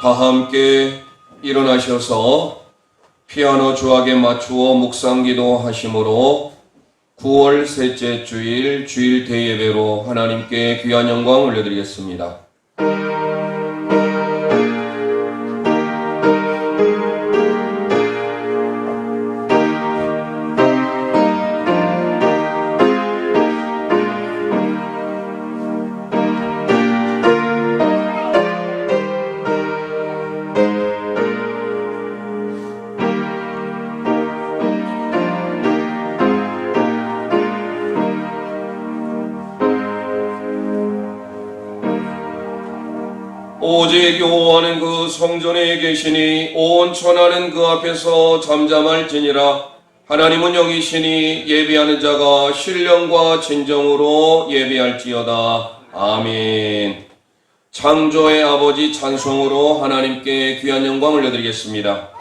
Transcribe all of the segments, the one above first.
다 함께 일어나셔서 피아노 주악에 맞추어 묵상기도 하심으로 9월 셋째 주일 주일 대예배로 하나님께 귀한 영광 올려드리겠습니다. 오직 여호와는 그 성전에 계시니 온 천하는 그 앞에서 잠잠할지니라. 하나님은 영이시니 예배하는 자가 신령과 진정으로 예배할지어다. 아멘. 창조의 아버지 찬송으로 하나님께 귀한 영광 올려드리겠습니다.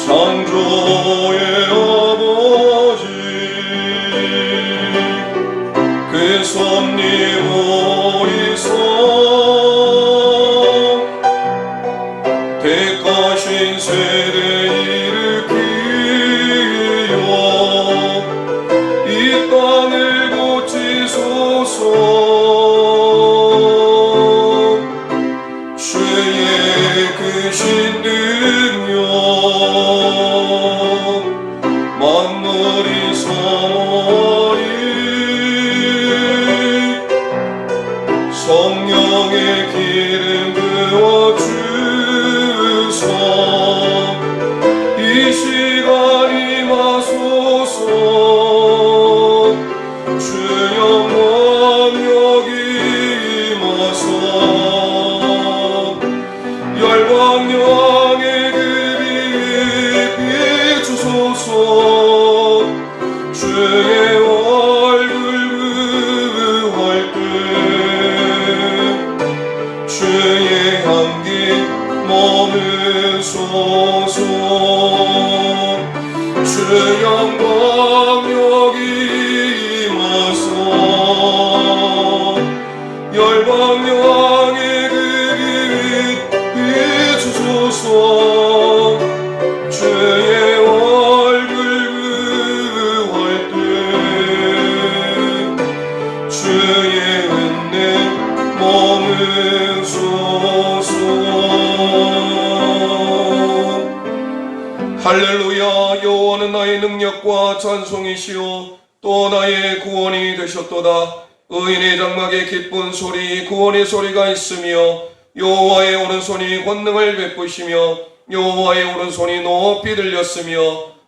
창조의 아버지 그 섭리오리서 택하신 세대 일으키여 이 땅을 고치소서. 주의 크신 능력 만물이 서리 성령의 기름 부어주소. 이 시간 임하소서. 주 영광 여기 임하소. 열방 여왕의 그리 비추소서. 주의 얼굴 구할 때 주의 향기 머무소서. 주 영광 여기 임하소. 열방 여왕의 그리 비추소서. 주의 얼굴 구할 때 주의 은혜 머무소서. 할렐루야. 여호와는 나의 능력과 찬송이시오 또 나의 구원이 되셨도다. 의인의 장막에 기쁜 소리 구원의 소리가 있으며 여호와의 오른손이 권능을 베푸시며 여호와의 오른손이 높이 들렸으며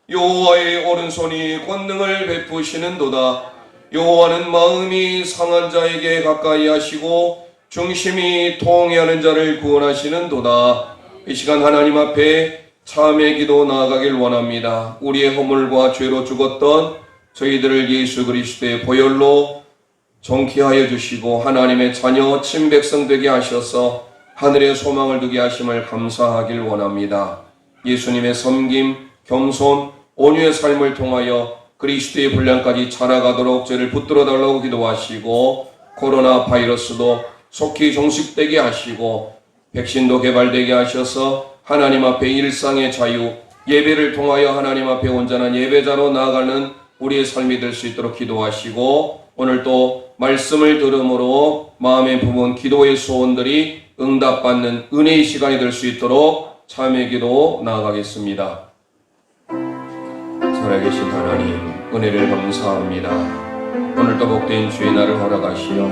여호와의 오른손이 권능을 베푸시는도다. 여호와는 마음이 상한 자에게 가까이 하시고 중심이 통회하는 자를 구원하시는도다. 이 시간 하나님 앞에 참회 기도 나아가길 원합니다. 우리의 허물과 죄로 죽었던 저희들을 예수 그리스도의 보혈로 정케하여 주시고 하나님의 자녀 친백성 되게 하셔서 하늘의 소망을 두게 하심을 감사하길 원합니다. 예수님의 섬김, 겸손, 온유의 삶을 통하여 그리스도의 분량까지 자라가도록 죄를 붙들어 달라고 기도하시고 코로나 바이러스도 속히 종식되게 하시고 백신도 개발되게 하셔서 하나님 앞에 일상의 자유, 예배를 통하여 하나님 앞에 온전한 예배자로 나아가는 우리의 삶이 될 수 있도록 기도하시고 오늘도 말씀을 들음으로 마음에 품은 기도의 소원들이 응답받는 은혜의 시간이 될 수 있도록 참회 기도 나아가겠습니다. 살아계신 하나님, 은혜를 감사합니다. 오늘도 복된 주의 날을 허락하시어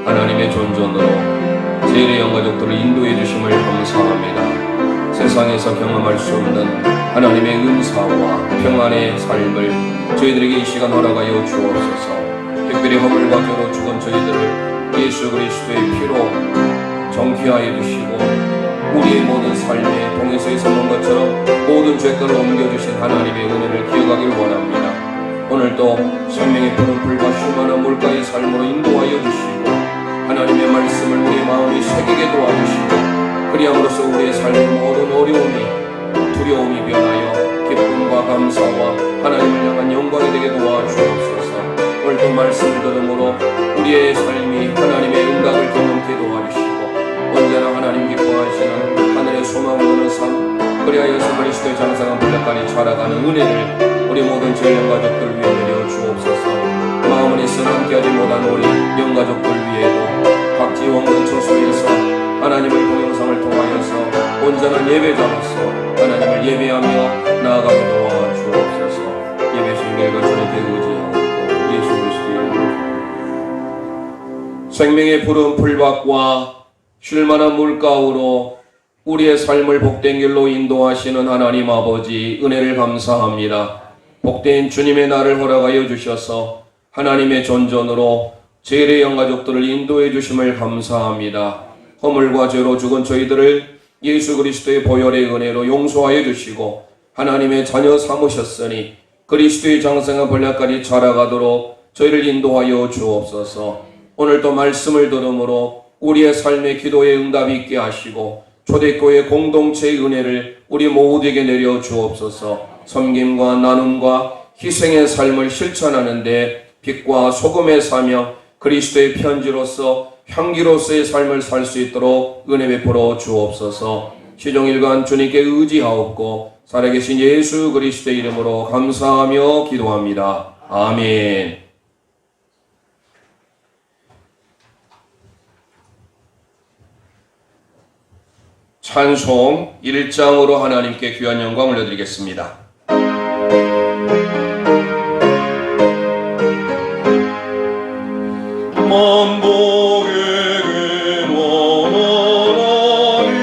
하나님의 존존으로 세일의 영가족들을 인도해 주심을 감사합니다. 세상에서 경험할 수 없는 하나님의 은사와 평안의 삶을 저희들에게 이 시간 허락하여 주옵소서. 특별히 허물과 죄로 죽은 저희들을 예수 그리스도의 피로 정케하여 주시고 우리의 모든 삶에 동에서에서 온 것처럼 모든 죄들을 옮겨주신 하나님의 은혜를 기억하길 원합니다. 오늘도 생명의 푸른 풀과 슈만한 물가의 삶으로 인도하여 주시고 하나님의 말씀을 우리의 마음이 새기게 도와주시고 그리함으로써 우리의 삶의 모든 어려움이 두려움이 변하여 기쁨과 감사와 하나님을 향한 영광이 되게 도와주옵소서. 오늘도 말씀을 들음으로 우리의 삶이 하나님의 응답을 경험케 도와주시고 언제나 하나님 기뻐하시는 하늘의 소망을 얻는 삶, 그리하여서 그리스도의 장성한 분량까지 자라가는 은혜를 우리 모든 저희 영가족들 위해 내려 주옵소서. 마음은 있어 함께하지 못한 우리 영가족들 위에도 각지 원근 처소에서 하나님의 동영상을 통하여서 온전한 예배자로서 하나님을 예배하며 나아가게 도와주옵소서. 예배 신경과 주님께 의지하고 예수 그리스도의 이름으로 생명의 푸른 풀밭과 쉴만한 물가으로 우리의 삶을 복된 길로 인도하시는 하나님 아버지 은혜를 감사합니다. 복된 주님의 날을 허락하여 주셔서 하나님의 존전으로 제일의 영가족들을 인도해 주심을 감사합니다. 허물과 죄로 죽은 저희들을 예수 그리스도의 보혈의 은혜로 용서하여 주시고 하나님의 자녀 삼으셨으니 그리스도의 장성한 번량까지 자라가도록 저희를 인도하여 주옵소서. 오늘도 말씀을 들음으로 우리의 삶의 기도에 응답이 있게 하시고 초대교회 공동체의 은혜를 우리 모두에게 내려 주옵소서. 섬김과 나눔과 희생의 삶을 실천하는 데 빛과 소금의 사명 그리스도의 편지로서 향기로서의 삶을 살 수 있도록 은혜 베풀어 주옵소서. 시종일관 주님께 의지하옵고 살아계신 예수 그리스도의 이름으로 감사하며 기도합니다. 아멘. 찬송 1장으로 하나님께 귀한 영광 올려드리겠습니다. 만복에게 원하나니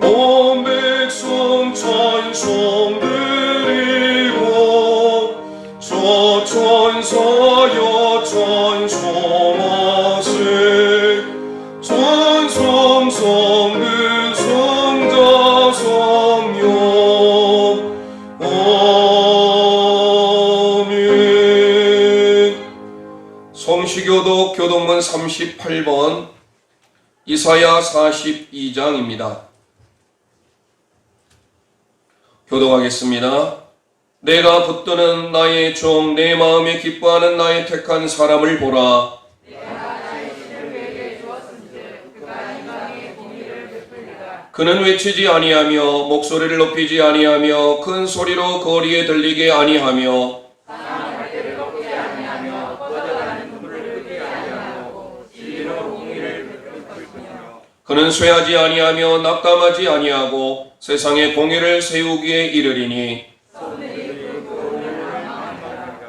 온 백성 찬송 드리고 저 천사여 찬송하세 찬송 성부 성자 성령 아멘. 성시교독 교독문 38번 이사야 42장입니다. 교독하겠습니다. 내가 붙드는 나의 종 내 마음에 기뻐하는 나의 택한 사람을 보라. 그는 외치지 아니하며 목소리를 높이지 아니하며 큰 소리로 거리에 들리게 아니하며 그는 쇠하지 아니하며 낙담하지 아니하고 세상에 공의를 세우기에 이르리니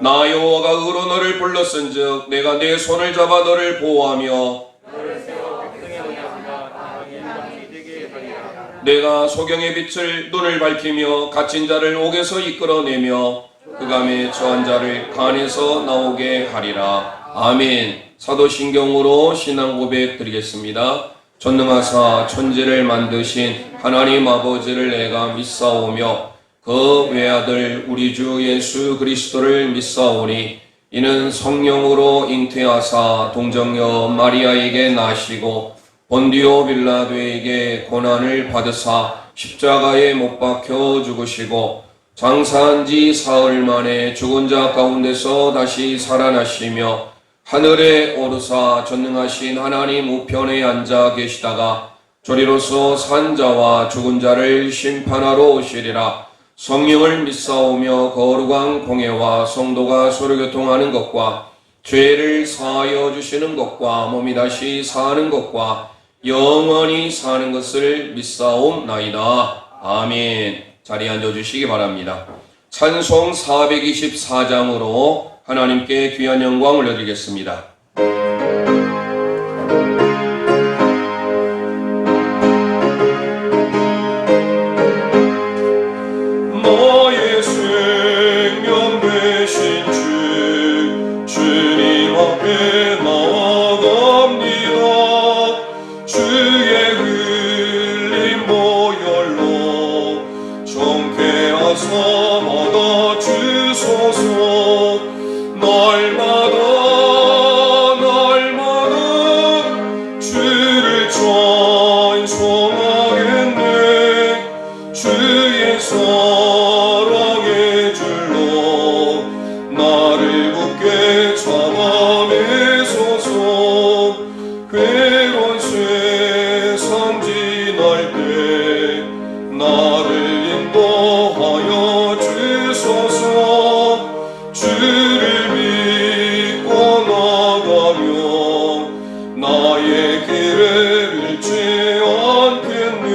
나 여호와가 의로 너를 불렀은즉 내가 내 손을 잡아 너를 보호하며 내가 소경의 빛을 눈을 밝히며 갇힌 자를 옥에서 이끌어내며 흑암에 처한 자를 간에서 나오게 하리라. 아멘. 사도신경으로 신앙 고백 드리겠습니다. 전능하사 천지를 만드신 하나님 아버지를 내가 믿사오며 그 외아들 우리 주 예수 그리스도를 믿사오니 이는 성령으로 잉태하사 동정녀 마리아에게 나시고 본디오 빌라도에게 고난을 받으사 십자가에 못 박혀 죽으시고 장사한 지 사흘 만에 죽은 자 가운데서 다시 살아나시며 하늘에 오르사 전능하신 하나님 우편에 앉아 계시다가 저리로서 산 자와 죽은 자를 심판하러 오시리라. 성령을 믿사오며 거룩한 공예와 성도가 서로 교통하는 것과 죄를 사하여 주시는 것과 몸이 다시 사는 것과 영원히 사는 것을 믿사옵나이다. 아멘. 자리에 앉아주시기 바랍니다. 찬송 424장으로 하나님께 귀한 영광 올려드리겠습니다. 나의 생명 되신 주 주님 앞에 나아갑니다. 주의 흘린 보혈로 정케 하사 받아 주소서. 날마다 주를 찬송하겠네. 주의 잡아내소서. 괴로운 세상 지날 때 나를 인도하여 주소서. 주를 믿고 나가며 나의 길을 잃지 않겠네.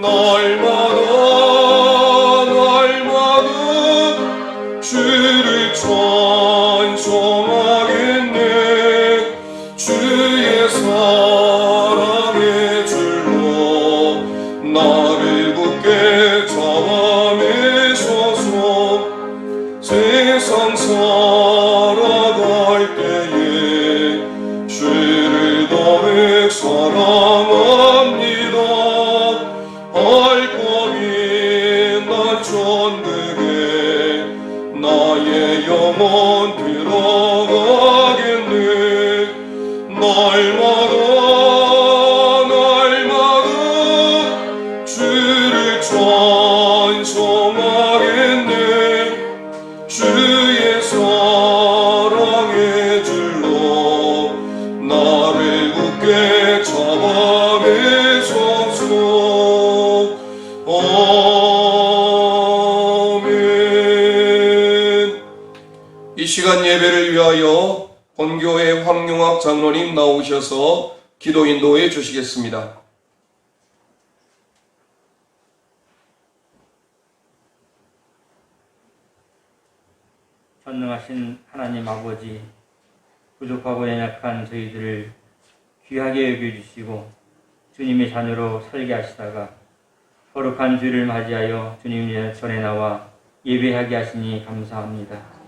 날마다 주를 찬송하겠네. 주의 사랑의 줄로 나를 굳게 잡아내소서. 세상 살아갈 때에 주를 더욱 사랑합니다. 알고 빛난 천국에 나의 영혼 들어가겠네. 날마다 주를 찬송하겠네. 주의 사랑의 줄로 나를 굳게 잡아내소서. 이 시간 예배를 위하여 본교회 황용학 장로님 나오셔서 기도 인도해 주시겠습니다. 전능하신 하나님 아버지, 부족하고 연약한 저희들을 귀하게 여겨주시고 주님의 자녀로 살게 하시다가 거룩한 주를 맞이하여 주님 전에 나와 예배하게 하시니 감사합니다.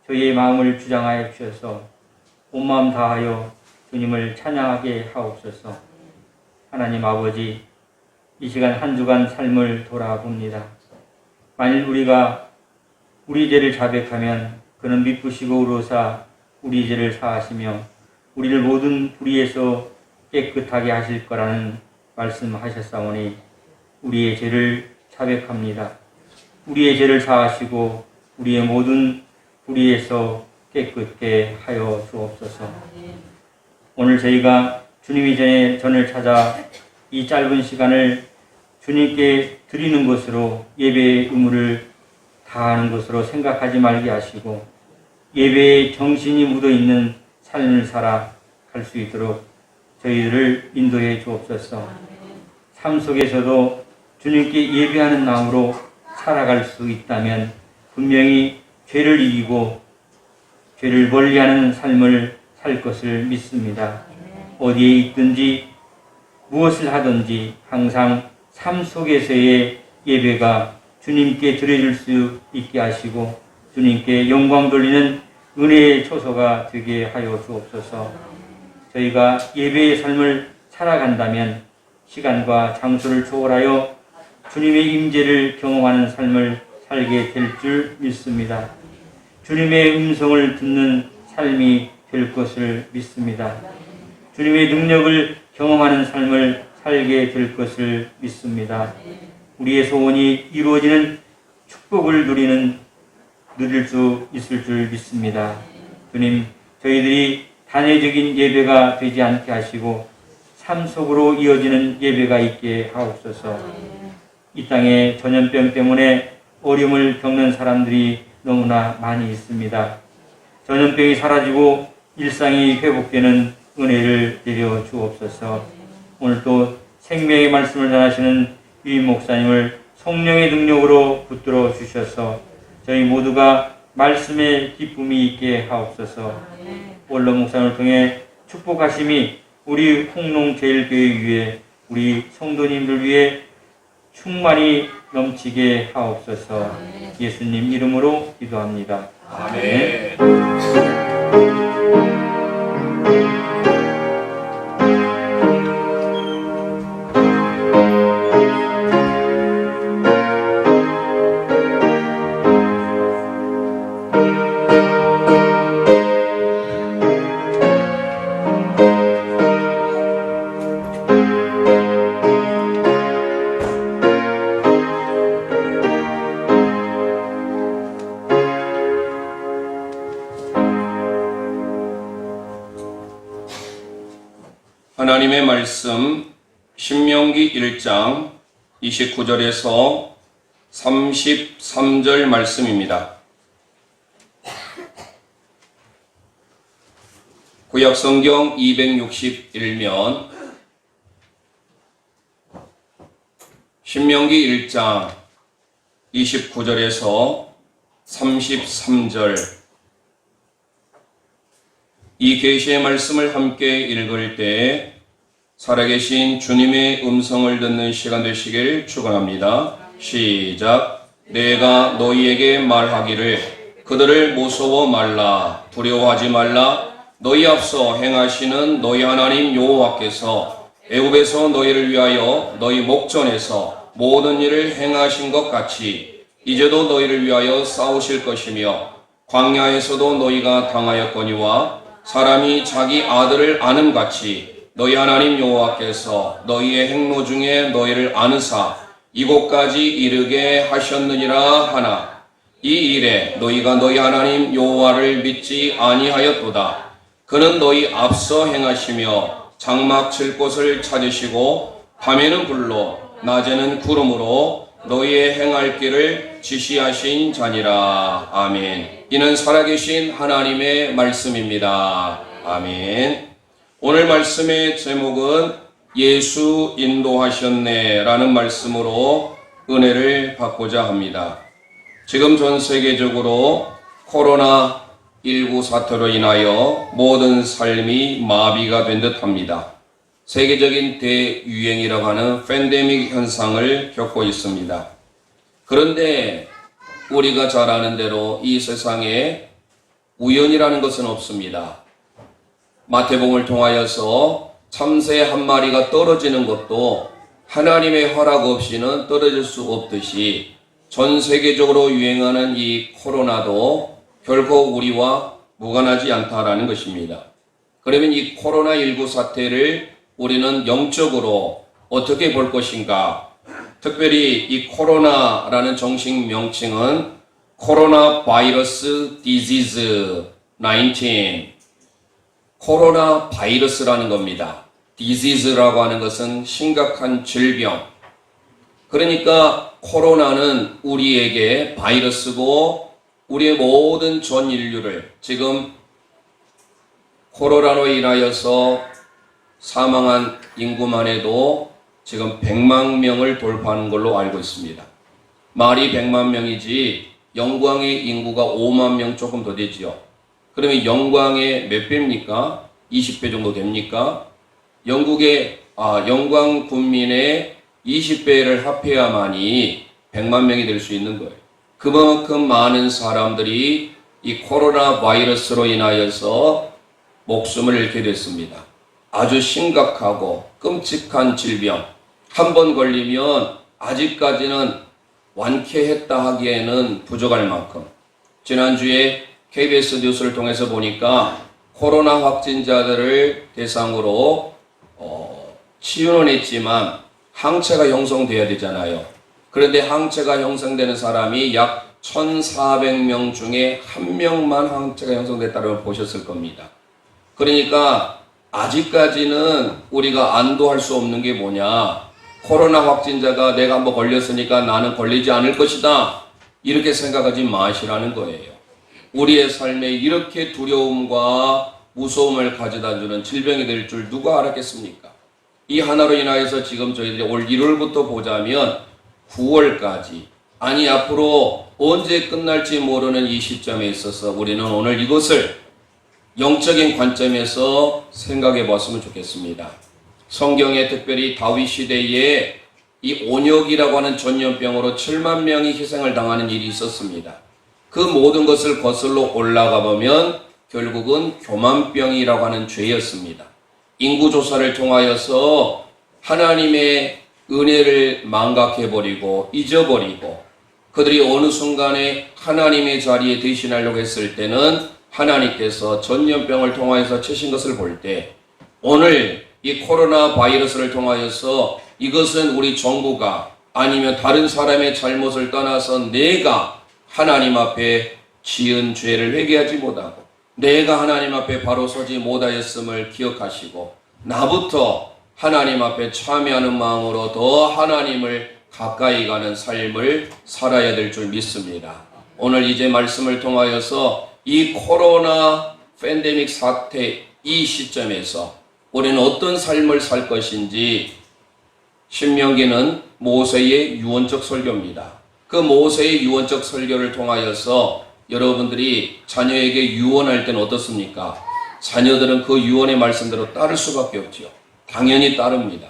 저희의 마음을 주장하여 주셔서 온 마음 다하여 주님을 찬양하게 하옵소서. 하나님 아버지, 이 시간 한 주간 삶을 돌아봅니다. 만일 우리가 우리 죄를 자백하면 그는 미쁘시고 의로사 우리 죄를 사하시며 우리를 모든 불의에서 깨끗하게 하실 거라는 말씀하셨사오니 우리의 죄를 자백합니다. 우리의 죄를 사하시고 우리의 모든 불의에서 깨끗게 하여 주옵소서. 오늘 저희가 주님이 전을 찾아 이 짧은 시간을 주님께 드리는 것으로 예배의 의무를 다하는 것으로 생각하지 말게 하시고 예배에 정신이 묻어있는 삶을 살아갈 수 있도록 저희들을 인도해 주옵소서. 삶 속에서도 주님께 예배하는 마음으로 살아갈 수 있다면 분명히 죄를 이기고 죄를 멀리하는 삶을 살 것을 믿습니다. 어디에 있든지 무엇을 하든지 항상 삶 속에서의 예배가 주님께 드려질 수 있게 하시고 주님께 영광 돌리는 은혜의 초소가 되게 하여 주옵소서. 저희가 예배의 삶을 살아간다면 시간과 장소를 초월하여 주님의 임재를 경험하는 삶을 살게 될 줄 믿습니다. 주님의 음성을 듣는 삶이 될 것을 믿습니다. 주님의 능력을 경험하는 삶을 살게 될 것을 믿습니다. 우리의 소원이 이루어지는 축복을 누릴 수 있을 줄 믿습니다. 주님, 저희들이 단회적인 예배가 되지 않게 하시고 삶 속으로 이어지는 예배가 있게 하옵소서. 이 땅에 전염병 때문에 어려움을 겪는 사람들이 너무나 많이 있습니다. 전염병이 사라지고 일상이 회복되는 은혜를 내려 주옵소서. 오늘도 생명의 말씀을 전하시는 유임 목사님을 성령의 능력으로 붙들어 주셔서 저희 모두가 말씀의 기쁨이 있게 하옵소서. 원로 목사님을 통해 축복하심이 우리 홍농제일교회 위에 우리 성도님들 위해 충만히 넘치게 하옵소서. 예수님 이름으로 기도합니다. 아멘. 하나님의 말씀 신명기 1장 29절에서 33절 말씀입니다. 구약성경 261면 신명기 1장 29절에서 33절 이 계시의 말씀을 함께 읽을 때 살아계신 주님의 음성을 듣는 시간 되시길 축원합니다. 시작. 내가 너희에게 말하기를 그들을 무서워 말라 두려워하지 말라 너희 앞서 행하시는 너희 하나님 여호와께서 애굽에서 너희를 위하여 너희 목전에서 모든 일을 행하신 것 같이 이제도 너희를 위하여 싸우실 것이며 광야에서도 너희가 당하였거니와 사람이 자기 아들을 아는 같이 너희 하나님 여호와께서 너희의 행로 중에 너희를 아느사 이곳까지 이르게 하셨느니라 하나 이 일에 너희가 너희 하나님 여호와를 믿지 아니하였도다. 그는 너희 앞서 행하시며 장막 칠 곳을 찾으시고 밤에는 불로 낮에는 구름으로 너희의 행할 길을 지시하신 자니라. 아멘. 이는 살아계신 하나님의 말씀입니다. 아멘. 오늘 말씀의 제목은 예수 인도하셨네 라는 말씀으로 은혜를 받고자 합니다. 지금 전 세계적으로 코로나19 사태로 인하여 모든 삶이 마비가 된 듯합니다. 세계적인 대유행이라고 하는 팬데믹 현상을 겪고 있습니다. 그런데 우리가 잘 아는 대로 이 세상에 우연이라는 것은 없습니다. 마태복음을 통하여서 참새 한 마리가 떨어지는 것도 하나님의 허락 없이는 떨어질 수 없듯이 전 세계적으로 유행하는 이 코로나도 결코 우리와 무관하지 않다라는 것입니다. 그러면 이 코로나19 사태를 우리는 영적으로 어떻게 볼 것인가? 특별히 이 코로나라는 정식 명칭은 코로나 바이러스 디지즈 19 코로나 바이러스라는 겁니다. 디지즈라고 하는 것은 심각한 질병. 그러니까 코로나는 우리에게 바이러스고 우리의 모든 전 인류를 지금 코로나로 인하여서 사망한 인구만 해도 지금 100만 명을 돌파하는 걸로 알고 있습니다. 말이 100만 명이지 영광의 인구가 5만 명 조금 더 되지요. 그러면 영광의 몇 배입니까? 20배 정도 됩니까? 영광 군민의 20배를 합해야만이 100만 명이 될 수 있는 거예요. 그만큼 많은 사람들이 이 코로나 바이러스로 인하여서 목숨을 잃게 됐습니다. 아주 심각하고 끔찍한 질병. 한 번 걸리면 아직까지는 완쾌했다 하기에는 부족할 만큼. 지난주에 KBS 뉴스를 통해서 보니까 코로나 확진자들을 대상으로 치유는 했지만 항체가 형성돼야 되잖아요. 그런데 항체가 형성되는 사람이 약 1,400명 중에 1명만 항체가 형성됐다고 보셨을 겁니다. 그러니까 아직까지는 우리가 안도할 수 없는 게 뭐냐. 코로나 확진자가 내가 한번 걸렸으니까 나는 걸리지 않을 것이다. 이렇게 생각하지 마시라는 거예요. 우리의 삶에 이렇게 두려움과 무서움을 가져다 주는 질병이 될 줄 누가 알았겠습니까? 이 하나로 인하여서 지금 저희들이 올 1월부터 보자면 9월까지 아니 앞으로 언제 끝날지 모르는 이 시점에 있어서 우리는 오늘 이것을 영적인 관점에서 생각해 봤으면 좋겠습니다. 성경에 특별히 다윗 시대에 이 온역이라고 하는 전염병으로 7만 명이 희생을 당하는 일이 있었습니다. 그 모든 것을 거슬러 올라가 보면 결국은 교만병이라고 하는 죄였습니다. 인구조사를 통하여서 하나님의 은혜를 망각해버리고 잊어버리고 그들이 어느 순간에 하나님의 자리에 대신하려고 했을 때는 하나님께서 전염병을 통하여서 치신 것을 볼 때 오늘 이 코로나 바이러스를 통하여서 이것은 우리 정부가 아니면 다른 사람의 잘못을 떠나서 내가 하나님 앞에 지은 죄를 회개하지 못하고 내가 하나님 앞에 바로 서지 못하였음을 기억하시고 나부터 하나님 앞에 참여하는 마음으로 더 하나님을 가까이 가는 삶을 살아야 될 줄 믿습니다. 오늘 이제 말씀을 통하여서 이 코로나 팬데믹 사태 이 시점에서 우리는 어떤 삶을 살 것인지 신명기는 모세의 유언적 설교입니다. 그 모세의 유언적 설교를 통하여서 여러분들이 자녀에게 유언할 때는 어떻습니까? 자녀들은 그 유언의 말씀대로 따를 수밖에 없죠. 당연히 따릅니다.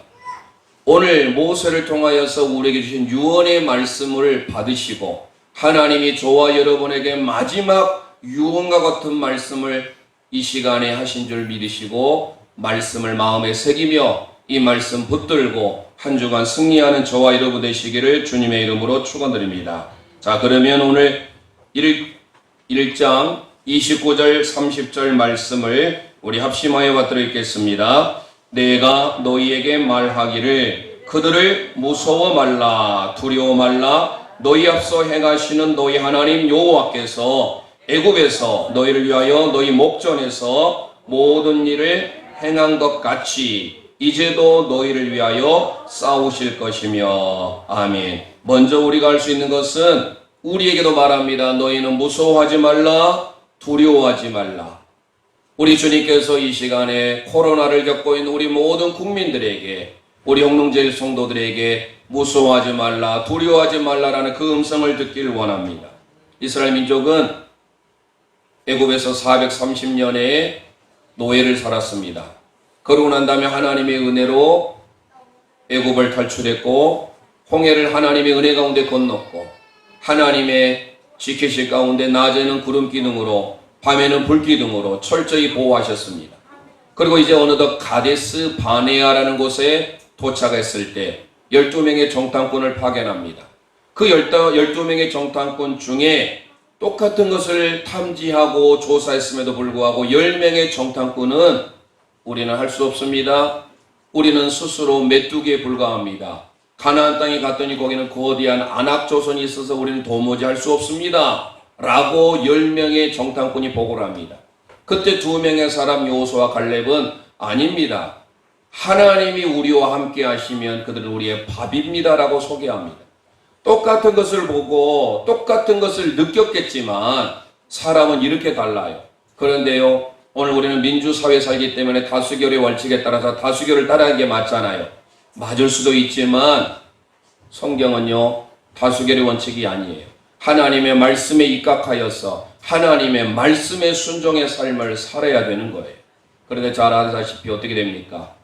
오늘 모세를 통하여서 우리에게 주신 유언의 말씀을 받으시고 하나님이 저와 여러분에게 마지막 유언과 같은 말씀을 이 시간에 하신 줄 믿으시고 말씀을 마음에 새기며 이 말씀 붙들고 한 주간 승리하는 저와 여러분 되시기를 주님의 이름으로 축원드립니다. 자, 그러면 오늘 1장 29절 30절 말씀을 우리 합심하여 받들어 읽겠습니다. 내가 너희에게 말하기를 그들을 무서워 말라 두려워 말라 너희 앞서 행하시는 너희 하나님 여호와께서 애굽에서 너희를 위하여 너희 목전에서 모든 일을 행한 것 같이 이제도 너희를 위하여 싸우실 것이며 아멘. 먼저 우리가 할 수 있는 것은 우리에게도 말합니다. 너희는 무서워하지 말라 두려워하지 말라. 우리 주님께서 이 시간에 코로나를 겪고 있는 우리 모든 국민들에게 우리 홍릉제일 성도들에게 무서워하지 말라 두려워하지 말라라는 그 음성을 듣기를 원합니다. 이스라엘 민족은 애굽에서 430년의 노예를 살았습니다. 그러고 난 다음에 하나님의 은혜로 애굽을 탈출했고 홍해를 하나님의 은혜 가운데 건넜고 하나님의 지키실 가운데 낮에는 구름 기둥으로 밤에는 불 기둥으로 철저히 보호하셨습니다. 그리고 이제 어느덧 가데스 바네아라는 곳에 도착했을 때 12명의 정탐꾼을 파견합니다. 그 12명의 정탐꾼 중에 똑같은 것을 탐지하고 조사했음에도 불구하고 10명의 정탐꾼은 우리는 할 수 없습니다. 우리는 스스로 메뚜기에 불과합니다. 가나안 땅에 갔더니 거기는 거대한 안악조선이 있어서 우리는 도무지 할 수 없습니다. 라고 10명의 정탐꾼이 보고를 합니다. 그때 2명의 사람 여호수아와 갈렙은 아닙니다. 하나님이 우리와 함께 하시면 그들은 우리의 밥입니다. 라고 소개합니다. 똑같은 것을 보고 똑같은 것을 느꼈겠지만 사람은 이렇게 달라요. 그런데요, 오늘 우리는 민주사회에 살기 때문에 다수결의 원칙에 따라서 다수결을 따르는 게 맞잖아요. 맞을 수도 있지만 성경은요, 다수결의 원칙이 아니에요. 하나님의 말씀에 입각하여서 하나님의 말씀에 순종의 삶을 살아야 되는 거예요. 그런데 잘 아시다시피 어떻게 됩니까?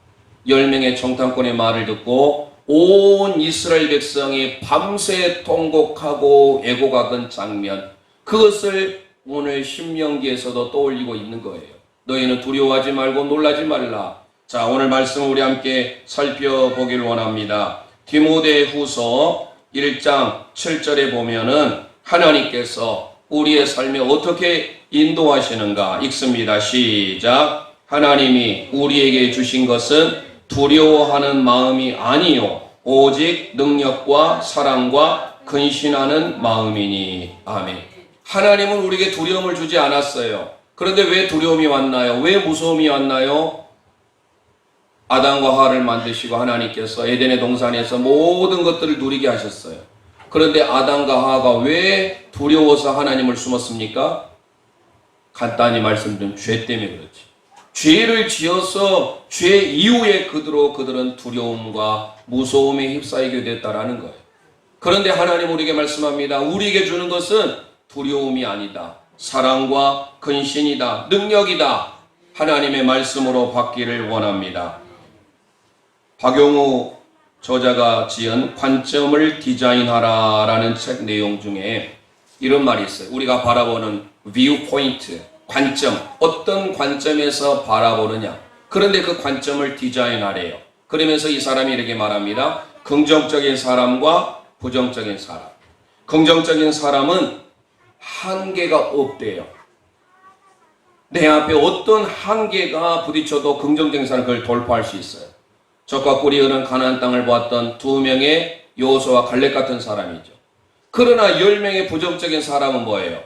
10명의 정탐꾼의 말을 듣고 온 이스라엘 백성이 밤새 통곡하고 애곡하던 장면, 그것을 오늘 신명기에서도 떠올리고 있는 거예요. 너희는 두려워하지 말고 놀라지 말라. 자, 오늘 말씀을 우리 함께 살펴보길 원합니다. 디모데후서 1장 7절에 보면은 하나님께서 우리의 삶에 어떻게 인도하시는가 읽습니다. 시작. 하나님이 우리에게 주신 것은 두려워하는 마음이 아니요 오직 능력과 사랑과 근신하는 마음이니. 아멘. 하나님은 우리에게 두려움을 주지 않았어요. 그런데 왜 두려움이 왔나요? 왜 무서움이 왔나요? 아담과 하와를 만드시고 하나님께서 에덴의 동산에서 모든 것들을 누리게 하셨어요. 그런데 아담과 하와가 왜 두려워서 하나님을 숨었습니까? 간단히 말씀드리면 죄 때문에 그렇지. 죄를 지어서 죄 이후에 그들은 두려움과 무서움에 휩싸이게 됐다라는 거예요. 그런데 하나님 우리에게 말씀합니다. 우리에게 주는 것은 두려움이 아니다. 사랑과 근신이다. 능력이다. 하나님의 말씀으로 받기를 원합니다. 박용우 저자가 지은 관점을 디자인하라 라는 책 내용 중에 이런 말이 있어요. 우리가 바라보는 뷰 포인트, 관점, 어떤 관점에서 바라보느냐. 그런데 그 관점을 디자인하래요. 그러면서 이 사람이 이렇게 말합니다. 긍정적인 사람과 부정적인 사람. 긍정적인 사람은 한계가 없대요. 내 앞에 어떤 한계가 부딪혀도 긍정적인 사람은 그걸 돌파할 수 있어요. 적과 꿀이 흐르는 가나안 땅을 보았던 2명의 여호수아와 갈렙 같은 사람이죠. 그러나 10명의 부정적인 사람은 뭐예요?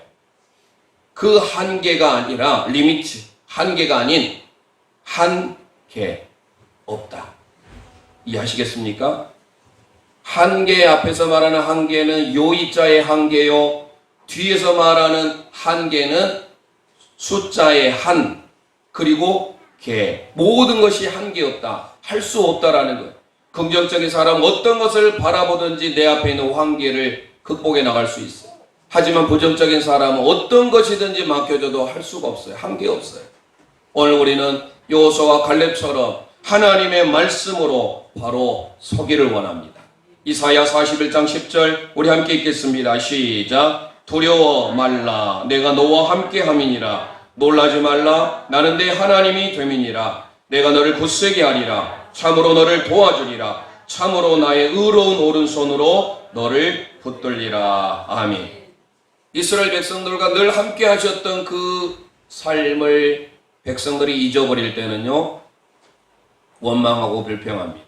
그 한계가 아니라 리미트, 한계가 아닌 한계. 없다. 이해하시겠습니까? 한계 앞에서 말하는 한계는 요이자의 한계요. 뒤에서 말하는 한계는 숫자의 한, 그리고 개. 모든 것이 한계였다. 할 수 없다라는 거예요. 긍정적인 사람 어떤 것을 바라보든지 내 앞에 있는 한계를 극복해 나갈 수 있어요. 하지만 부정적인 사람은 어떤 것이든지 맡겨줘도 할 수가 없어요. 한계 없어요. 오늘 우리는 여호수아와 갈렙처럼 하나님의 말씀으로 바로 서기를 원합니다. 이사야 41장 10절 우리 함께 읽겠습니다. 시작. 두려워 말라 내가 너와 함께 함이니라. 놀라지 말라 나는 내 하나님이 됨이니라. 내가 너를 굳세게 하리라. 참으로 너를 도와주리라. 참으로 나의 의로운 오른손으로 너를 붙들리라. 아멘. 이스라엘 백성들과 늘 함께 하셨던 그 삶을 백성들이 잊어버릴 때는요, 원망하고 불평합니다.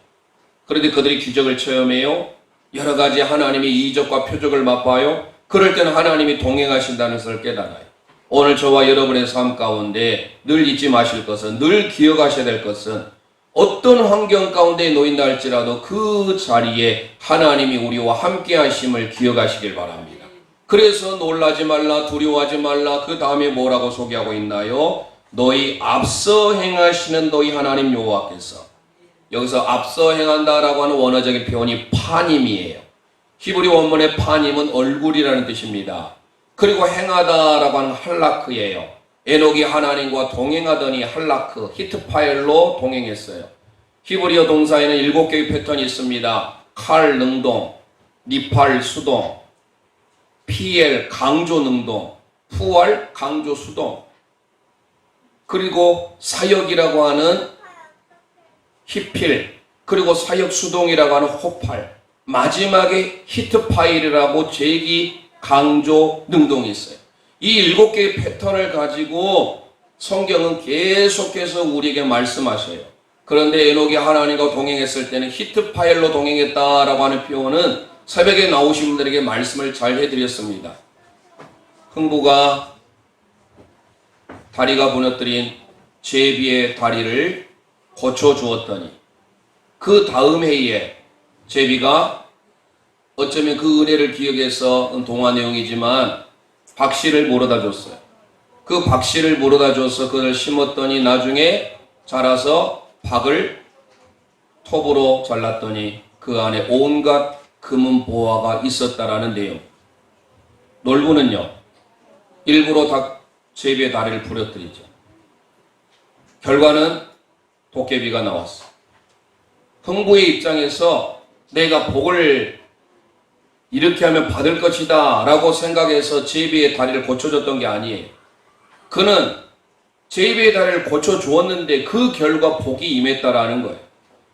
그런데 그들이 기적을 체험해요. 여러 가지 하나님의 이적과 표적을 맛봐요. 그럴 때는 하나님이 동행하신다는 것을 깨달아요. 오늘 저와 여러분의 삶 가운데 늘 잊지 마실 것은, 늘 기억하셔야 될 것은, 어떤 환경 가운데 놓인다 할지라도 그 자리에 하나님이 우리와 함께 하심을 기억하시길 바랍니다. 그래서 놀라지 말라, 두려워하지 말라. 그 다음에 뭐라고 소개하고 있나요? 너희 앞서 행하시는 너희 하나님 여호와께서. 여기서 앞서 행한다라고 하는 원어적인 표현이 파님이에요. 히브리 원문의 파님은 얼굴이라는 뜻입니다. 그리고 행하다라고 하는 할라크예요. 에녹이 하나님과 동행하더니 할라크, 히트파엘로 동행했어요. 히브리어 동사에는 7개의 패턴이 있습니다. 칼, 능동, 니팔, 수동, 피엘, 강조, 능동, 푸알, 강조, 수동, 그리고 사역이라고 하는 히필, 그리고 사역 수동이라고 하는 호팔, 마지막에 히트파일이라고 제기, 강조, 능동이 있어요. 이 7개의 패턴을 가지고 성경은 계속해서 우리에게 말씀하셔요. 그런데 에녹이 하나님과 동행했을 때는 히트파일로 동행했다라고 하는 표현은 새벽에 나오신 분들에게 말씀을 잘 해드렸습니다. 흥부가 다리가 부너뜨린 제비의 다리를 고쳐주었더니 그 다음 해에 제비가 어쩌면 그 은혜를 기억해서 동화 내용이지만 박씨를 물어다 줬어요. 그 박씨를 물어다 줘서 그걸 심었더니 나중에 자라서 박을 톱으로 잘랐더니 그 안에 온갖 금은 보화가 있었다라는 내용. 놀부는요, 일부러 제비의 다리를 부러뜨리죠. 결과는 도깨비가 나왔어. 흥부의 입장에서 내가 복을 이렇게 하면 받을 것이다 라고 생각해서 제비의 다리를 고쳐줬던 게 아니에요. 그는 제비의 다리를 고쳐주었는데 그 결과 복이 임했다라는 거예요.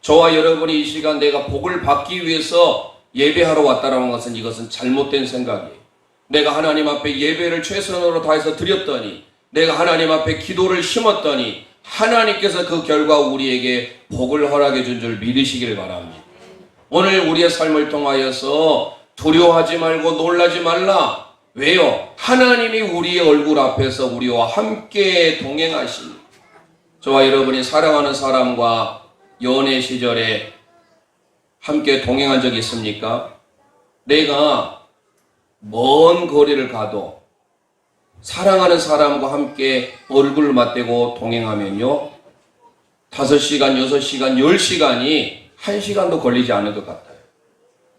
저와 여러분이 이 시간 내가 복을 받기 위해서 예배하러 왔다라는 것은 이것은 잘못된 생각이에요. 내가 하나님 앞에 예배를 최선으로 다해서 드렸더니, 내가 하나님 앞에 기도를 심었더니 하나님께서 그 결과 우리에게 복을 허락해 준 줄 믿으시기를 바랍니다. 오늘 우리의 삶을 통하여서 두려워하지 말고 놀라지 말라. 왜요? 하나님이 우리의 얼굴 앞에서 우리와 함께 동행하시니. 저와 여러분이 사랑하는 사람과 연애 시절에 함께 동행한 적이 있습니까? 내가 먼 거리를 가도 사랑하는 사람과 함께 얼굴을 맞대고 동행하면요, 5시간, 6시간, 10시간이 1시간도 걸리지 않을 것 같아요.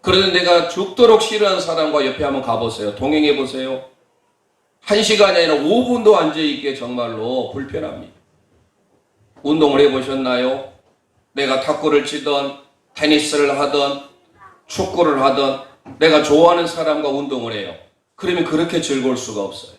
그런데 내가 죽도록 싫어하는 사람과 옆에 한번 가보세요. 동행해 보세요. 1시간이 아니라 5분도 앉아있기에 정말로 불편합니다. 운동을 해보셨나요? 내가 탁구를 치던 테니스를 하던 축구를 하던 내가 좋아하는 사람과 운동을 해요. 그러면 그렇게 즐거울 수가 없어요.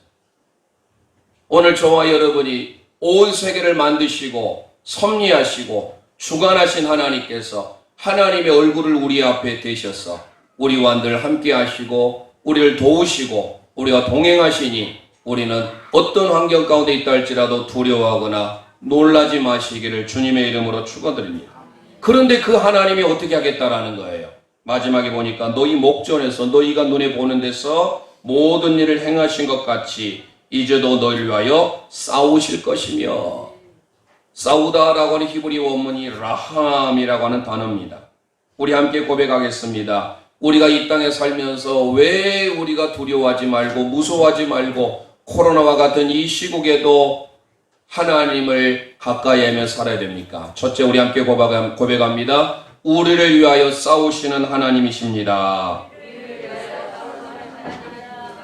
오늘 저와 여러분이 온 세계를 만드시고 섭리하시고 주관하신 하나님께서 하나님의 얼굴을 우리 앞에 대셔서 우리와 늘 함께 하시고 우리를 도우시고 우리와 동행하시니 우리는 어떤 환경 가운데 있다 할지라도 두려워하거나 놀라지 마시기를 주님의 이름으로 축원드립니다. 그런데 그 하나님이 어떻게 하겠다라는 거예요. 마지막에 보니까 너희 목전에서 너희가 눈에 보는 데서 모든 일을 행하신 것 같이 이제도 너희를 위하여 싸우실 것이며. 싸우다라고 하는 히브리 원문이 라함이라고 하는 단어입니다. 우리 함께 고백하겠습니다. 우리가 이 땅에 살면서 왜 우리가 두려워하지 말고 무서워하지 말고 코로나와 같은 이 시국에도 하나님을 가까이 하며 살아야 됩니까? 첫째, 우리 함께 고백합니다. 우리를 위하여 싸우시는 하나님이십니다.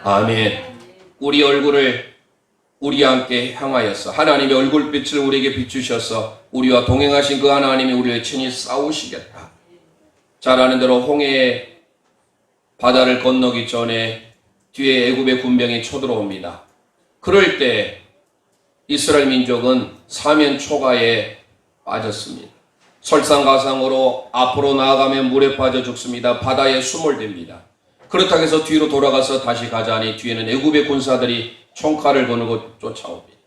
아멘. 우리 얼굴을 우리 함께 향하여서 하나님의 얼굴빛을 우리에게 비추셔서 우리와 동행하신 그 하나님이 우리를 친히 싸우시겠다. 잘 아는 대로 홍해 바다를 건너기 전에 뒤에 애굽의 군병이 쳐들어옵니다. 그럴 때 이스라엘 민족은 사면 초가에 빠졌습니다. 설상가상으로 앞으로 나아가면 물에 빠져 죽습니다. 바다에 숨을 댑니다. 그렇다고 해서 뒤로 돌아가서 다시 가자니 뒤에는 애굽의 군사들이 총칼을 거느고 쫓아옵니다.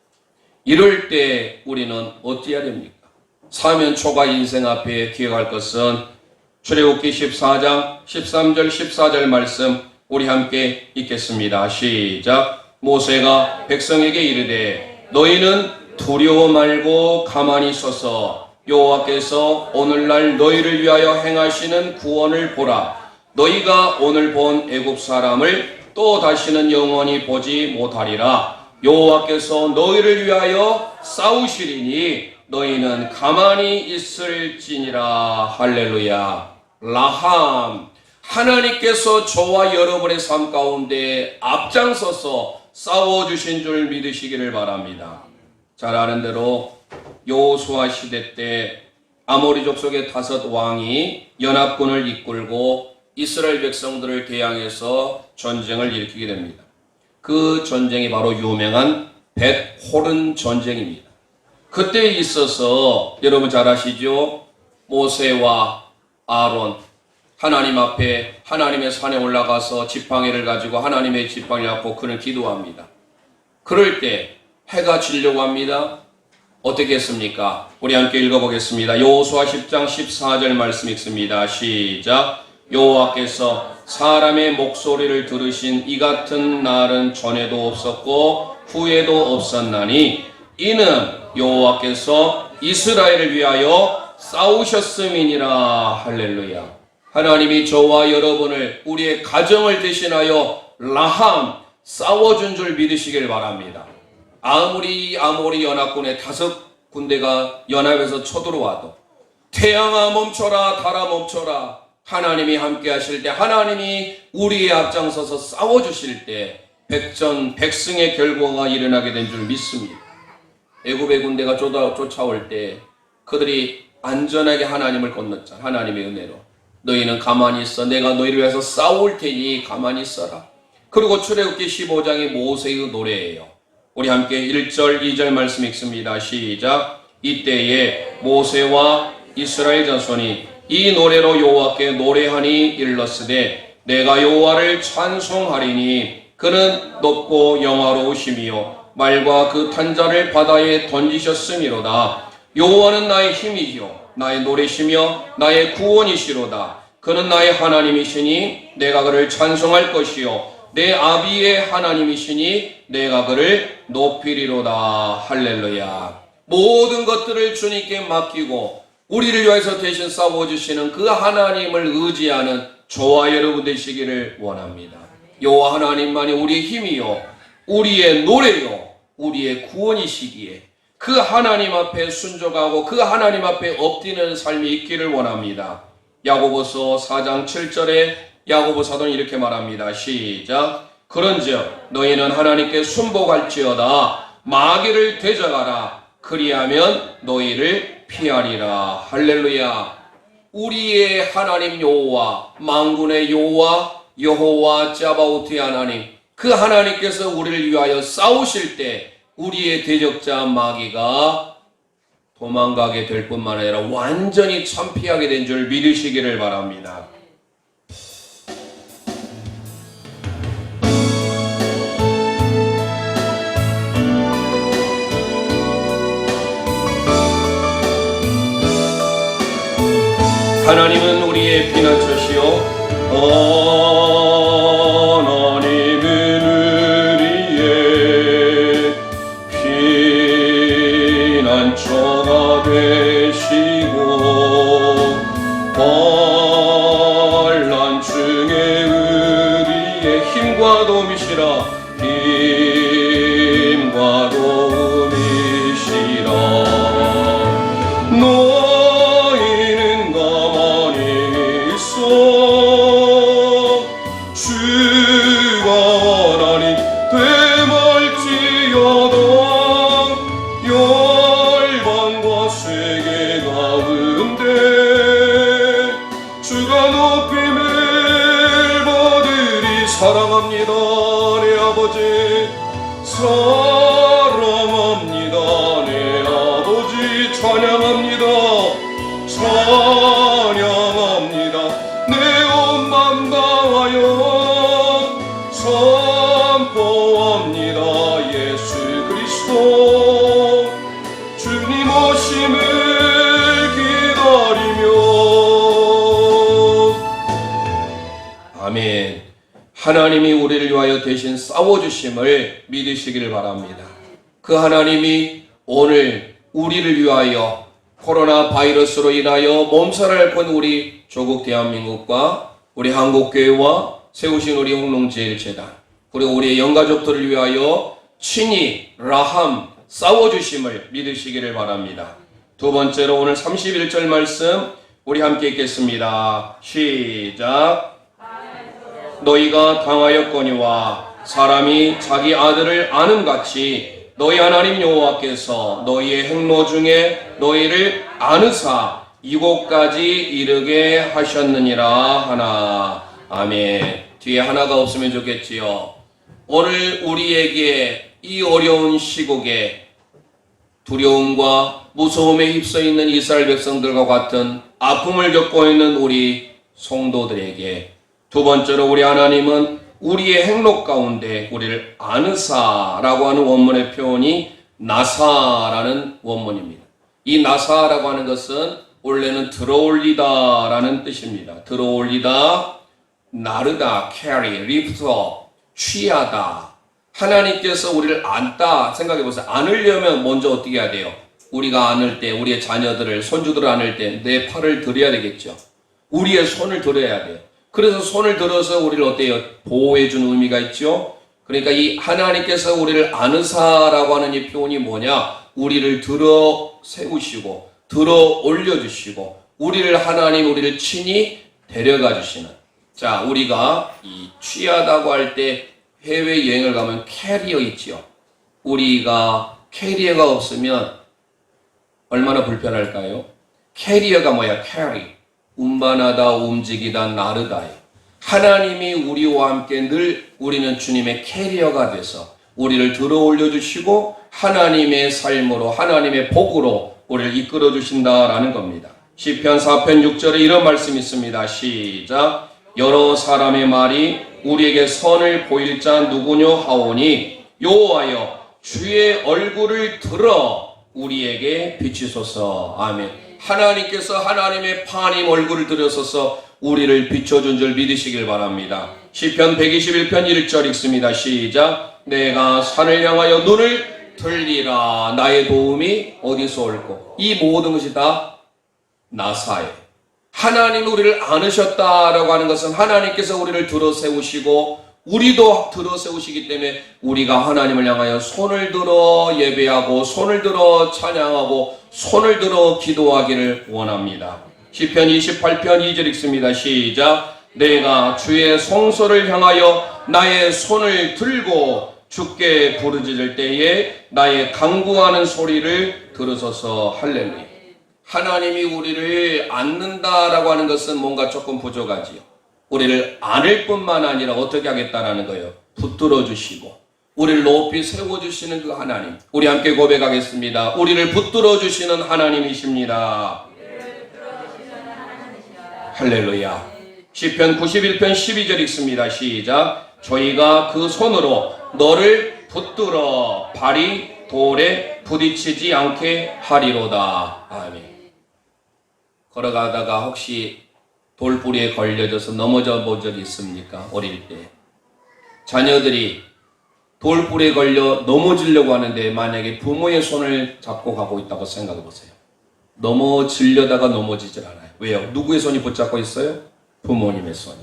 이럴 때 우리는 어찌해야 됩니까? 사면 초가 인생 앞에 기억할 것은 출애굽기 14장 13절 14절 말씀 우리 함께 읽겠습니다. 시작. 모세가 백성에게 이르되 너희는 두려워 말고 가만히 서서 여호와께서 오늘날 너희를 위하여 행하시는 구원을 보라. 너희가 오늘 본 애굽 사람을 또 다시는 영원히 보지 못하리라. 여호와께서 너희를 위하여 싸우시리니 너희는 가만히 있을지니라. 할렐루야. 라함, 하나님께서 저와 여러분의 삶 가운데 앞장서서 싸워주신 줄 믿으시기를 바랍니다. 잘 아는 대로 여호수아 시대 때 아모리 족속의 5 왕이 연합군을 이끌고 이스라엘 백성들을 대항해서 전쟁을 일으키게 됩니다. 그 전쟁이 바로 유명한 벳호른 전쟁입니다. 그때 있어서 여러분 잘 아시죠? 모세와 아론 하나님 앞에 하나님의 산에 올라가서 지팡이를 가지고 하나님의 지팡이를 갖고 그를 기도합니다. 그럴 때 해가 지려고 합니다. 어떻게 했습니까? 우리 함께 읽어보겠습니다. 여호수아 10장 14절 말씀 읽습니다. 시작. 여호와께서 사람의 목소리를 들으신 이 같은 날은 전에도 없었고 후에도 없었나니 이는 여호와께서 이스라엘을 위하여 싸우셨음이니라. 할렐루야. 하나님이 저와 여러분을 우리의 가정을 대신하여 라함 싸워준 줄 믿으시길 바랍니다. 아무리 아모리 연합군의 5 군대가 연합해서 쳐들어와도 태양아 멈춰라 달아 멈춰라. 하나님이 함께 하실 때 하나님이 우리의 앞장서서 싸워주실 때 백전백승의 결과가 일어나게 된 줄 믿습니다. 애굽의 군대가 쫓아올 때 그들이 안전하게 하나님을 건넜잖아. 하나님의 은혜로. 너희는 가만히 있어. 내가 너희를 위해서 싸울 테니 가만히 있어라. 그리고 출애굽기 15장이 모세의 노래예요. 우리 함께 1절 2절 말씀 읽습니다. 시작. 이때에 모세와 이스라엘 자손이 이 노래로 여호와께 노래하니 일렀으되 내가 여호와를 찬송하리니 그는 높고 영화로우시며 말과 그 탄자를 바다에 던지셨음이로다. 여호와는 나의 힘이요 나의 노래시며 나의 구원이시로다. 그는 나의 하나님이시니 내가 그를 찬송할 것이요 내 아비의 하나님이시니 내가 그를 높이리로다. 할렐루야. 모든 것들을 주님께 맡기고 우리를 위해서 대신 싸워주시는 그 하나님을 의지하는 저와 여러분 되시기를 원합니다. 여호와 하나님만이 우리의 힘이요 우리의 노래요 우리의 구원이시기에 그 하나님 앞에 순종하고 그 하나님 앞에 엎드리는 삶이 있기를 원합니다. 야고보서 4장 7절에 야고보 사도는 이렇게 말합니다. 시작. 그런즉 너희는 하나님께 순복할지어다. 마귀를 대적하라. 그리하면 너희를 피하리라. 할렐루야. 우리의 하나님 여호와 만군의 여호와 짜바오트의 하나님, 그 하나님께서 우리를 위하여 싸우실 때 우리의 대적자 마귀가 도망가게 될 뿐만 아니라 완전히 참피하게 된 줄 믿으시기를 바랍니다. 하나님은 우리의 피난처시요 하나님은 우리의 피난처가 되시고 환난 중에 우리의 힘과 도움이시라 힘과 도움이시라 너희는 가만히 있어 주가 하나님 되말지어다 열방과 세계 가운데 주가 높임을 받으리 사랑합니다 내 아버지 사랑합니다 내 아버지 찬양합니다 찬양합니다 내 온 맘 다하여 선포합니다 예수 그리스도 주님 오심을 기다리며 아멘. 하나님이 우리를 위하여 대신 싸워주심을 믿으시기를 바랍니다. 그 하나님이 오늘 우리를 위하여 코로나 바이러스로 인하여 몸살을 앓고 있는 우리 조국 대한민국과 우리 한국교회와 세우신 우리 홍농제일재단 그리고 우리의 영가족들을 위하여 친히 라함 싸워주심을 믿으시기를 바랍니다. 두 번째로 오늘 31절 말씀 우리 함께 읽겠습니다. 시작. 너희가 당하였거니와 사람이 자기 아들을 아는같이 너희 하나님 여호와께서 너희의 행로 중에 너희를 아느사 이곳까지 이르게 하셨느니라 하나. 아멘. 뒤에 하나가 없으면 좋겠지요. 오늘 우리에게 이 어려운 시국에 두려움과 무서움에 휩싸여 있는 이스라엘 백성들과 같은 아픔을 겪고 있는 우리 성도들에게 두 번째로 우리 하나님은 우리의 행록 가운데 우리를 아느사라고 하는 원문의 표현이 나사라는 원문입니다. 이 나사라고 하는 것은 원래는 들어올리다라는 뜻입니다. 들어올리다, 나르다, carry, lift up, 취하다. 하나님께서 우리를 안다 생각해 보세요. 안으려면 먼저 어떻게 해야 돼요? 우리가 안을 때 우리의 자녀들을 손주들을 안을 때 내 팔을 들여야 되겠죠. 우리의 손을 들어야 돼요. 그래서 손을 들어서 우리를 어때요? 보호해 주는 의미가 있죠. 그러니까 이 하나님께서 우리를 아느사라고 하는 이 표현이 뭐냐? 우리를 들어 세우시고 들어 올려주시고 우리를 친히 데려가 주시는. 자, 우리가 이 취하다고 할 때 해외여행을 가면 캐리어 있지요. 우리가 캐리어가 없으면 얼마나 불편할까요? 캐리어가 뭐야? 캐리. 운반하다, 움직이다, 나르다예요. 하나님이 우리와 함께 늘 우리는 주님의 캐리어가 돼서 우리를 들어 올려주시고 하나님의 삶으로 하나님의 복으로 우리를 이끌어 주신다라는 겁니다. 시편 4편 6절에 이런 말씀이 있습니다. 시작. 여러 사람의 말이 우리에게 선을 보일 자 누구뇨 하오니 여호와여 주의 얼굴을 들어 우리에게 비추소서. 아멘. 하나님께서 하나님의 파님 얼굴을 들여서서 우리를 비춰준 줄 믿으시길 바랍니다. 시편 121편 1절 읽습니다. 시작. 내가 산을 향하여 눈을 들리라. 나의 도움이 어디서 올꼬. 이 모든 것이 다 나사예요. 하나님이 우리를 안으셨다라고 하는 것은 하나님께서 우리를 들어 세우시고 우리도 들어 세우시기 때문에 우리가 하나님을 향하여 손을 들어 예배하고 손을 들어 찬양하고 손을 들어 기도하기를 원합니다. 시편 28편 2절 읽습니다. 시작. 내가 주의 성소를 향하여 나의 손을 들고 주께 부르짖을 때에 나의 간구하는 소리를 들으소서. 할렐루야. 하나님이 우리를 안는다라고 하는 것은 뭔가 조금 부족하지요. 우리를 안을 뿐만 아니라 어떻게 하겠다라는 거예요. 붙들어 주시고 우리를 높이 세워주시는 그 하나님. 우리 함께 고백하겠습니다. 우리를 붙들어 주시는 하나님이십니다. 할렐루야. 시편 91편 12절 읽습니다. 시작. 저희가 그 손으로 너를 붙들어 발이 돌에 부딪히지 않게 하리로다. 아멘. 걸어가다가 혹시 돌뿌리에 걸려져서 넘어져 본 적이 있습니까? 어릴 때. 자녀들이 돌뿌리에 걸려 넘어지려고 하는데 만약에 부모의 손을 잡고 가고 있다고 생각해 보세요. 넘어지려다가 넘어지질 않아요. 왜요? 누구의 손이 붙잡고 있어요? 부모님의 손이.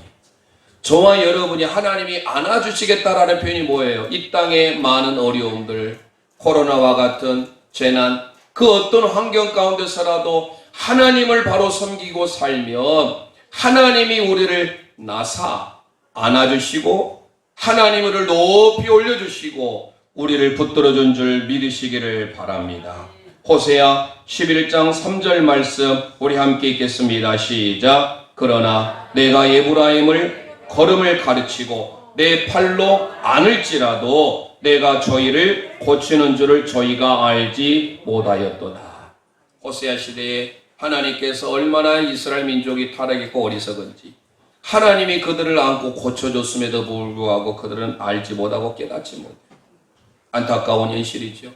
저와 여러분이 하나님이 안아주시겠다라는 표현이 뭐예요? 이 땅의 많은 어려움들, 코로나와 같은 재난, 그 어떤 환경 가운데서라도 하나님을 바로 섬기고 살면 하나님이 우리를 나사 안아주시고 하나님을 높이 올려주시고 우리를 붙들어준 줄 믿으시기를 바랍니다. 호세아 11장 3절 말씀 우리 함께 읽겠습니다. 시작. 그러나 내가 에브라임을 걸음을 가르치고 내 팔로 안을지라도 내가 저희를 고치는 줄을 저희가 알지 못하였도다. 호세아 시대에 하나님께서 얼마나 이스라엘 민족이 타락했고 어리석은지 하나님이 그들을 안고 고쳐줬음에도 불구하고 그들은 알지 못하고 깨닫지 못해요. 안타까운 현실이죠.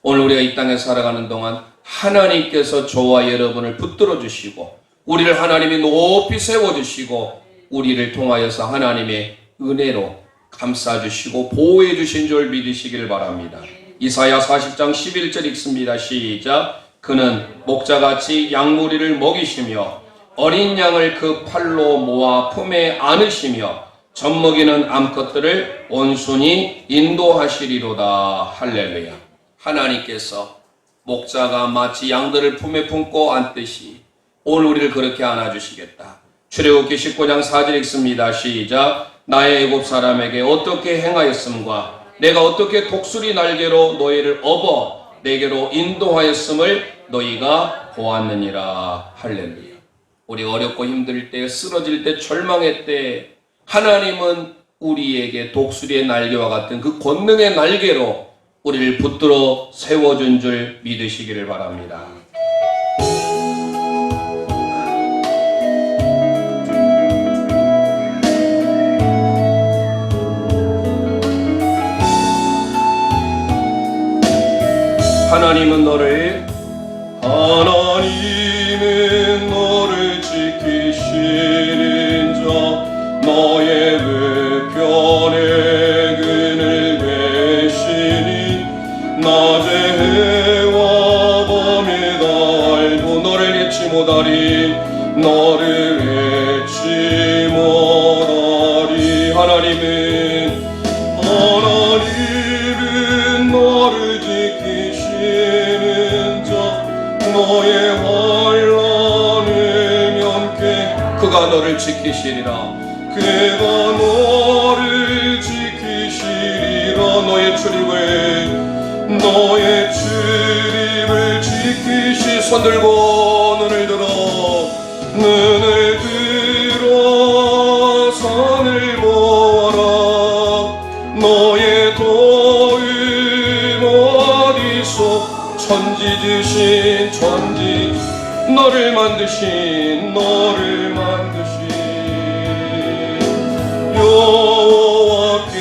오늘 우리가 이 땅에 살아가는 동안 하나님께서 저와 여러분을 붙들어 주시고 우리를 하나님이 높이 세워주시고 우리를 통하여서 하나님의 은혜로 감싸주시고 보호해 주신 줄 믿으시길 바랍니다. 이사야 40장 11절 읽습니다. 시작. 그는 목자같이 양무리를 먹이시며 어린 양을 그 팔로 모아 품에 안으시며 젖먹이는 암컷들을 온순히 인도하시리로다. 할렐루야. 하나님께서 목자가 마치 양들을 품에 품고 안듯이 오늘 우리를 그렇게 안아주시겠다. 출애굽기 19장 4절 읽습니다. 시작. 나의 애굽 사람에게 어떻게 행하였음과 내가 어떻게 독수리 날개로 너희를 업어 내게로 인도하였음을 너희가 보았느니라. 할렐루야. 우리 어렵고 힘들 때, 쓰러질 때, 절망할 때 하나님은 우리에게 독수리의 날개와 같은 그 권능의 날개로 우리를 붙들어 세워준 줄 믿으시기를 바랍니다. 하나님은 너를 지키시는 자 너의 외편에 그늘 베시니 낮에 해와 밤에 달고 너를 잊지 못하리 너를 잊지 못하리. 하나님은 너를 지키시는 자 너의 환난을 면케 그가 너를 지키시리라. 그가 너를 지키시리라. 너의 출입을 지키시. 손 들고 눈을 들어 산을 보아라. 너의 도움 어디서 천지 너를 만드신 여호와께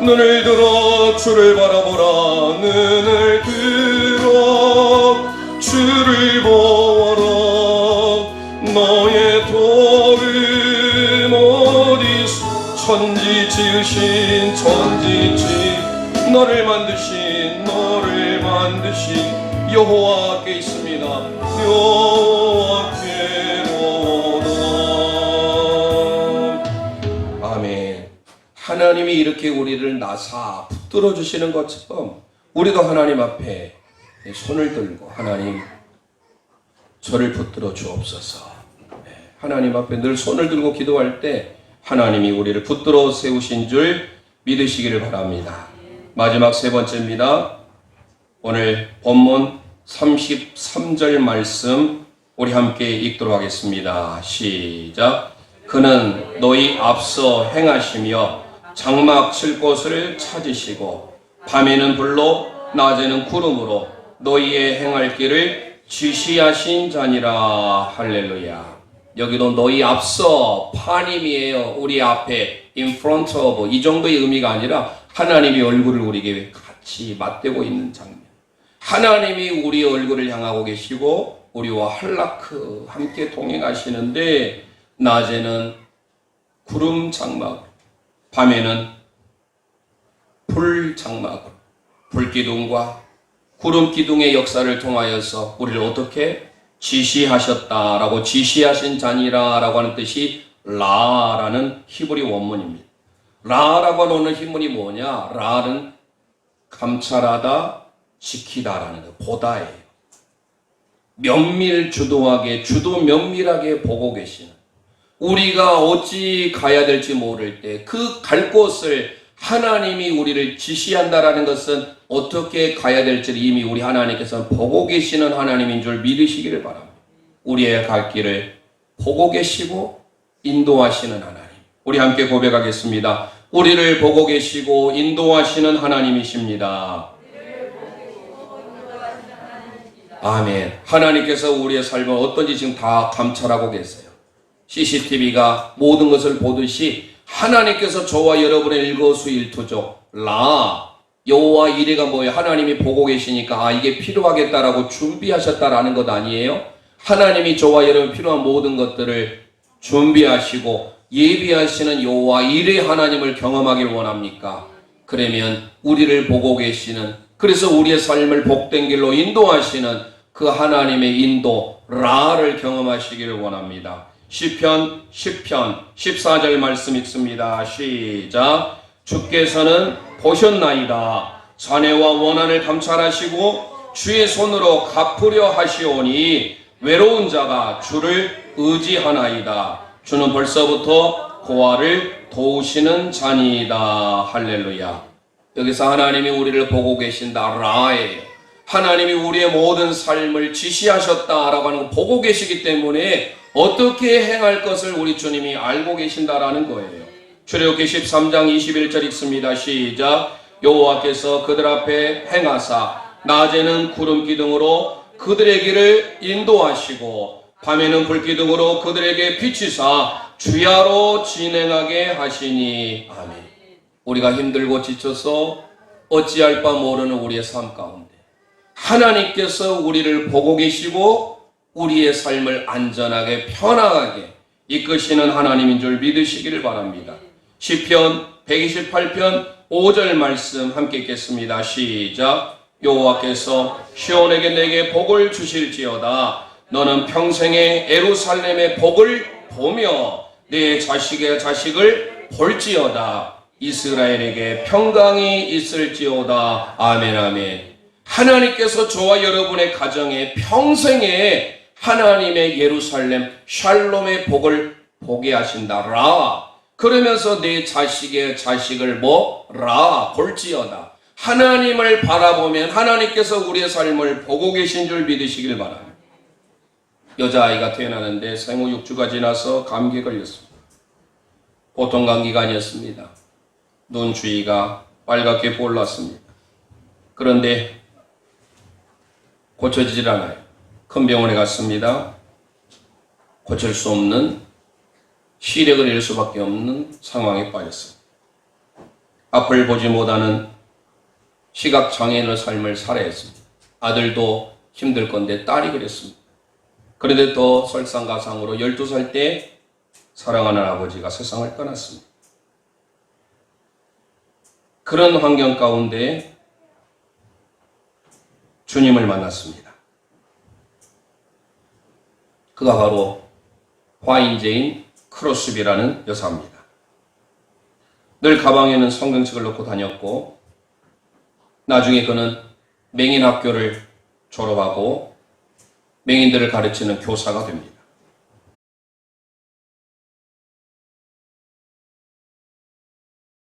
눈을 들어 주를 바라보라. 눈을 들어 주를 보아라. 너의 도움 어디서 천지 지으신 너를 만드신 여호와께 있습니다. 여호와께로다. 아멘. 하나님이 이렇게 우리를 나사 붙들어 주시는 것처럼 우리도 하나님 앞에 손을 들고 하나님 저를 붙들어 주옵소서. 하나님 앞에 늘 손을 들고 기도할 때 하나님이 우리를 붙들어 세우신 줄 믿으시기를 바랍니다. 마지막 세 번째입니다. 오늘 본문 33절 말씀 우리 함께 읽도록 하겠습니다. 시작. 그는 너희 앞서 행하시며 장막 칠 곳을 찾으시고 밤에는 불로 낮에는 구름으로 너희의 행할 길을 지시하신 자니라. 할렐루야. 여기도 너희 앞서 파님이에요. 우리 앞에 in front of 이 정도의 의미가 아니라 하나님이 얼굴을 우리에게 같이 맞대고 있는 장면. 하나님이 우리 얼굴을 향하고 계시고 우리와 한라크 함께 동행하시는데 낮에는 구름 장막, 밤에는 불 장막, 불기둥과 구름 기둥의 역사를 통하여서 우리를 어떻게 지시하셨다라고 지시하신 자니라라고 하는 뜻이 라라는 히브리 원문입니다. 라라고 하는 히브리 뭐냐? 라는 감찰하다, 지키다라는 거, 보다예요. 면밀주도하게, 면밀하게 보고 계시는, 우리가 어찌 가야 될지 모를 때 그 갈 곳을 하나님이 우리를 지시한다라는 것은 어떻게 가야 될지를 이미 우리 하나님께서 보고 계시는 하나님인 줄 믿으시기를 바랍니다. 우리의 갈 길을 보고 계시고 인도하시는 하나님. 우리 함께 고백하겠습니다. 우리를 보고 계시고 인도하시는 하나님이십니다. 아멘. 하나님께서 우리의 삶을 어떤지 지금 다 감찰하고 계세요. CCTV가 모든 것을 보듯이 하나님께서 저와 여러분의 일거수일투족 여호와 이레가 뭐예요? 하나님이 보고 계시니까 이게 필요하겠다라고 준비하셨다라는 것 아니에요? 하나님이 저와 여러분 필요한 모든 것들을 준비하시고 예비하시는 여호와 이레 하나님을 경험하길 원합니까? 그러면 우리를 보고 계시는, 그래서 우리의 삶을 복된 길로 인도하시는 그 하나님의 인도 라를 경험하시기를 원합니다. 시편 10편 14절 말씀 읽습니다. 시작. 주께서는 보셨나이다. 잔해와 원한을 감찰하시고 주의 손으로 갚으려 하시오니 외로운 자가 주를 의지하나이다. 주는 벌써부터 고아를 도우시는 자니이다. 할렐루야. 여기서 하나님이 우리를 보고 계신다. 라예요. 하나님이 우리의 모든 삶을 지시하셨다라고 하는 거 보고 계시기 때문에 어떻게 행할 것을 우리 주님이 알고 계신다라는 거예요. 출애굽기 13장 21절 읽습니다. 시작. 여호와께서 그들 앞에 행하사 낮에는 구름 기둥으로 그들의 길을 인도하시고 밤에는 불 기둥으로 그들에게 비치사 주야로 진행하게 하시니. 아멘. 우리가 힘들고 지쳐서 어찌할 바 모르는 우리의 삶 가운데 하나님께서 우리를 보고 계시고 우리의 삶을 안전하게 편안하게 이끄시는 하나님인 줄 믿으시기를 바랍니다. 시편 128편 5절 말씀 함께 읽겠습니다. 시작. 여호와께서 시온에게 내게 복을 주실지어다. 너는 평생에 예루살렘의 복을 보며 내 자식의 자식을 볼지어다. 이스라엘에게 평강이 있을지어다. 아멘 아멘. 하나님께서 저와 여러분의 가정에 평생에 하나님의 예루살렘 샬롬의 복을 보게 하신다. 라. 그러면서 내 자식의 자식을 볼지어다. 하나님을 바라보면 하나님께서 우리의 삶을 보고 계신 줄 믿으시길 바랍니다. 여자아이가 태어나는데 생후 6주가 지나서 감기에 걸렸습니다. 보통 감기가 아니었습니다. 눈 주위가 빨갛게 볼랐습니다. 그런데 고쳐지질 않아요. 큰 병원에 갔습니다. 고칠 수 없는, 시력을 잃을 수밖에 없는 상황에 빠졌습니다. 앞을 보지 못하는 시각장애인의 삶을 살아야 했습니다. 아들도 힘들 건데 딸이 그랬습니다. 그런데 또 설상가상으로 12살 때 사랑하는 아버지가 세상을 떠났습니다. 그런 환경 가운데 주님을 만났습니다. 그가 바로 화인제인 크로스비라는 여사입니다. 늘 가방에는 성경책을 넣고 다녔고 나중에 그는 맹인학교를 졸업하고 맹인들을 가르치는 교사가 됩니다.